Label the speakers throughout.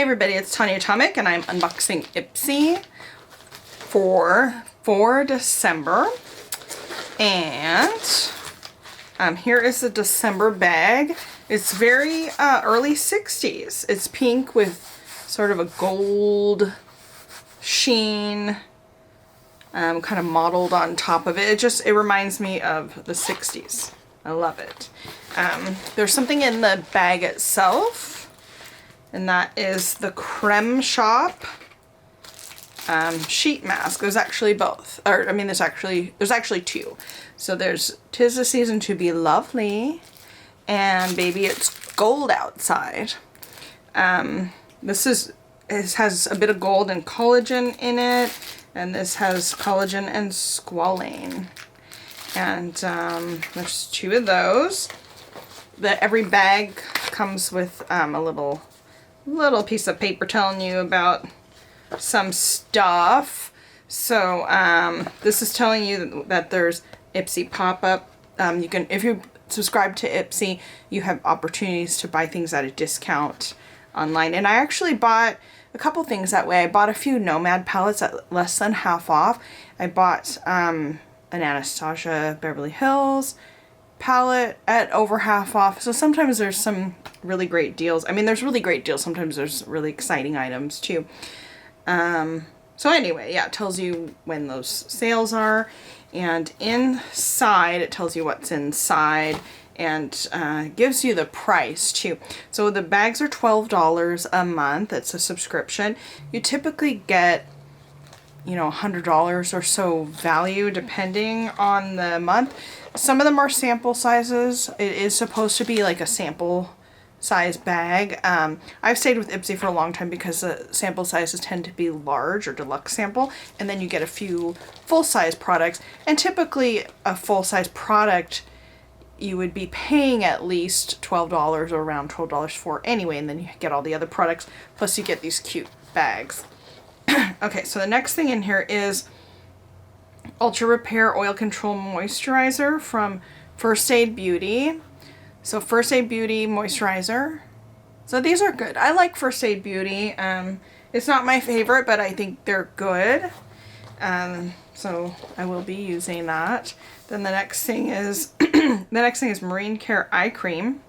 Speaker 1: everybody, it's Tanya Atomic and I'm unboxing Ipsy for December. And here is the December bag. It's very early 60s. It's pink with sort of a gold sheen kind of modeled on top of it. It reminds me of the 60s. I love it. There's something in the bag itself, and that is the Creme Shop sheet mask. There's actually both, or I mean there's actually two. So there's 'Tis the Season to Be Lovely and Baby It's Gold Outside. It has a bit of gold and collagen in it, and this has collagen and squalane. And there's two of those. Every bag comes with a little piece of paper telling you about some stuff. So this is telling you that there's Ipsy pop-up. You can, if you subscribe to Ipsy, you have opportunities to buy things at a discount online. And I actually bought a couple things that way. I bought a few Nomad palettes at less than half off. I bought an Anastasia Beverly Hills palette at over half off. So sometimes there's some really great deals. I mean, there's really great deals. Sometimes there's really exciting items too. So anyway, yeah, it tells you when those sales are. And inside, it tells you what's inside and gives you the price too. So the bags are $12 a month. It's a subscription. You typically get, you know, $100 or so value depending on the month. Some of them are sample sizes. It is supposed to be like a sample size bag. I've stayed with Ipsy for a long time because the sample sizes tend to be large or deluxe sample, and then you get a few full-size products. And typically a full-size product you would be paying at least $12 or around $12 for anyway, and then you get all the other products, plus you get these cute bags. Okay, so the next thing in here is Ultra Repair Oil Control Moisturizer from First Aid Beauty. So First Aid Beauty moisturizer. So these are good. I like First Aid Beauty. It's not my favorite, but I think they're good. So I will be using that. Then the next thing is Marine Care Eye Cream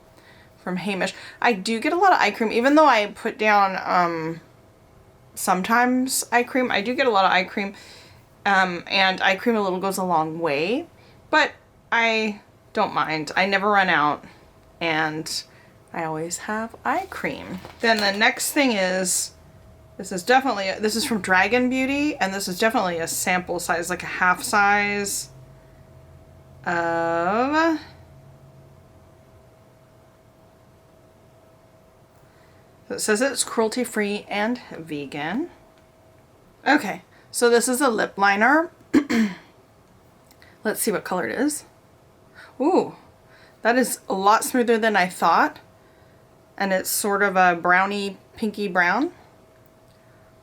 Speaker 1: from Hamish. I do get a lot of eye cream, even though I put down sometimes eye cream. I do get a lot of eye cream, and eye cream a little goes a long way, but I don't mind. I never run out, and I always have eye cream. Then the next thing is, this is from Dragon Beauty, and this is definitely a sample size, like a half size of it says it's cruelty-free and vegan. Okay, so this is a lip liner. Let's see what color it is. Ooh, that is a lot smoother than I thought. And it's sort of a browny, pinky brown.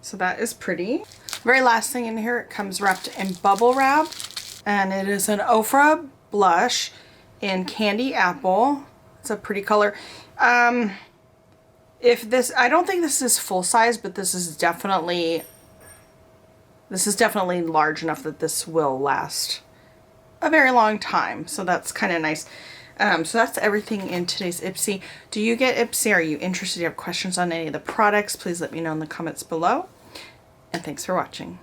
Speaker 1: So that is pretty. Very last thing in here, it comes wrapped in bubble wrap. And it is an Ofra blush in Candy Apple. It's a pretty color. I don't think this is full size, but this is definitely large enough that this will last a very long time. So that's kind of nice. So that's everything in today's Ipsy. Do you get Ipsy? Are you interested? Do you have questions on any of the products? Please let me know in the comments below. And thanks for watching.